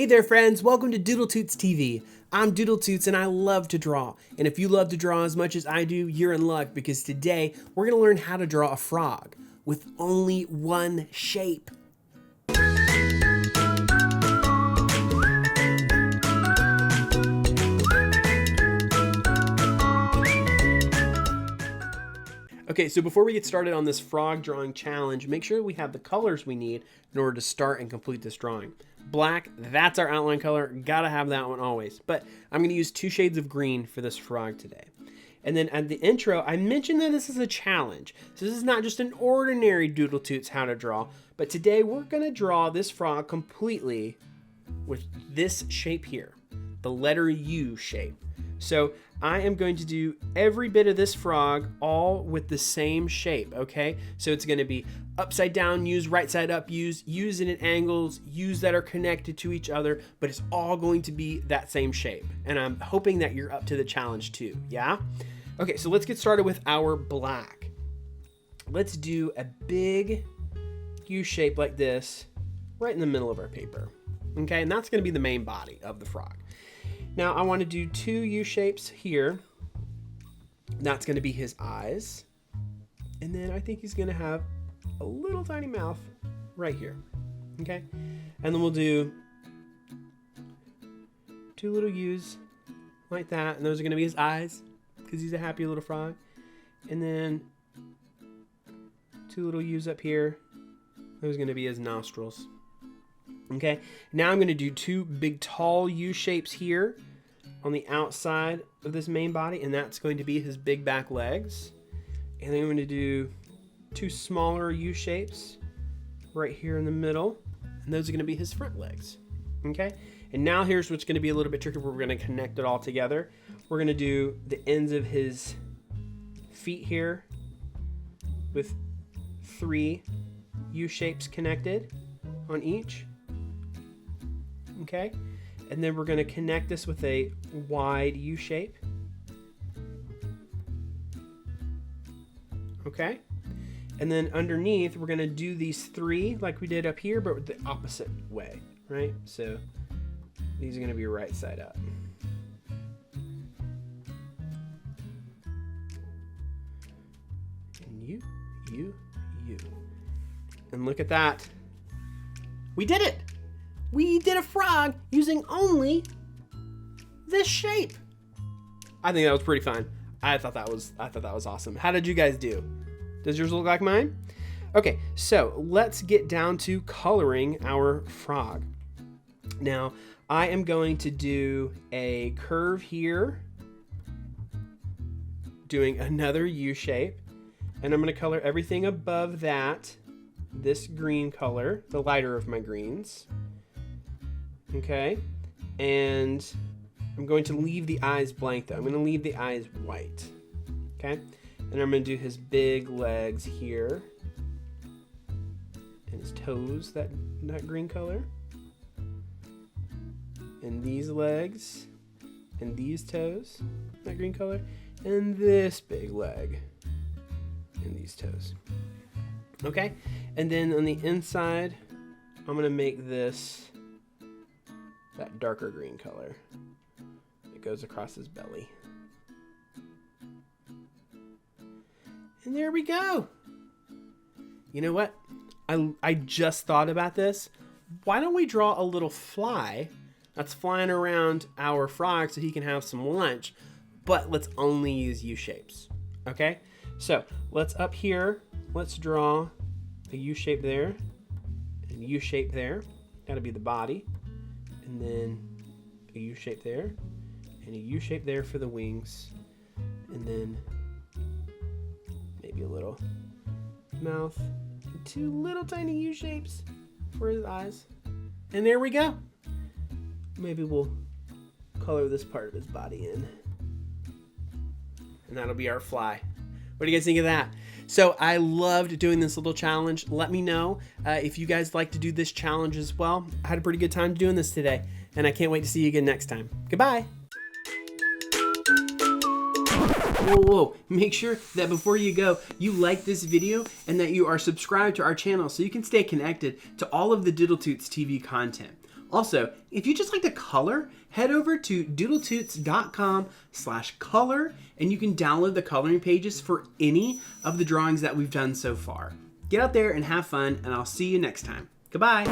Hey there friends, welcome to DoodleToots TV. I'm DoodleToots and I love to draw. And if you love to draw as much as I do, you're in luck because today we're going to learn how to draw a frog with only one shape. Okay, so before we get started on this frog drawing challenge, make sure we have the colors we need in order to start and complete this drawing. Black, that's our outline color. Gotta have that one always. But I'm gonna use 2 shades of green for this frog today. And then at the intro, I mentioned that this is a challenge. So this is not just an ordinary DoodleToots how to draw, but today we're gonna draw this frog completely with this shape here, the letter U shape. So I am going to do every bit of this frog all with the same shape, okay? So it's gonna be upside down U's, right side up U's, U's in at angles, U's that are connected to each other, but it's all going to be that same shape. And I'm hoping that you're up to the challenge too, yeah? Okay, so let's get started with our black. Let's do a big U shape like this right in the middle of our paper, okay? And that's gonna be the main body of the frog. Now I want to do 2 U shapes here. That's going to be his eyes. And then I think he's going to have a little tiny mouth right here. Okay? And then we'll do 2 little U's like that. And those are going to be his eyes because he's a happy little frog. And then 2 little U's up here. Those are going to be his nostrils. Okay, now I'm going to do 2 big tall U shapes here on the outside of this main body, and that's going to be his big back legs. And then I'm going to do 2 smaller U shapes right here in the middle, and those are going to be his front legs. Okay, and now here's what's going to be a little bit tricky. We're going to connect it all together. We're going to do the ends of his feet here with 3 U shapes connected on each. Okay, and then we're going to connect this with a wide U shape. Okay, and then underneath we're going to do these 3 like we did up here, but with the opposite way, right? So these are going to be right side up. And U. And look at that. We did it! We did a frog using only this shape. I think that was pretty fun. I thought that was awesome. How did you guys do? Does yours look like mine? Okay, so let's get down to coloring our frog. Now, I am going to do a curve here, doing another U shape, and I'm going to color everything above that, this green color, the lighter of my greens. Okay, and I'm going to leave the eyes blank though. I'm going to leave the eyes white. Okay, and I'm going to do his big legs here, and his toes, that green color, and these legs, and these toes, that green color, and this big leg, and these toes. Okay, and then on the inside, I'm going to make this that darker green color that goes across his belly. And there we go. You know what? I just thought about this. Why don't we draw a little fly that's flying around our frog so he can have some lunch, but let's only use U shapes. Okay? So let's up here, let's draw a U shape there and U shape there. That'll be the body. And then a U shape there, and a U shape there for the wings, and then maybe a little mouth, and 2 little tiny U shapes for his eyes. And there we go. Maybe we'll color this part of his body in. And that'll be our fly. What do you guys think of that? So I loved doing this little challenge. Let me know if you guys like to do this challenge as well. I had a pretty good time doing this today, and I can't wait to see you again next time. Goodbye. Whoa. Make sure that before you go, you like this video and that you are subscribed to our channel so you can stay connected to all of the DoodleToots TV content. Also, if you just like to color, head over to DoodleToots.com/color and you can download the coloring pages for any of the drawings that we've done so far. Get out there and have fun, and I'll see you next time. Goodbye.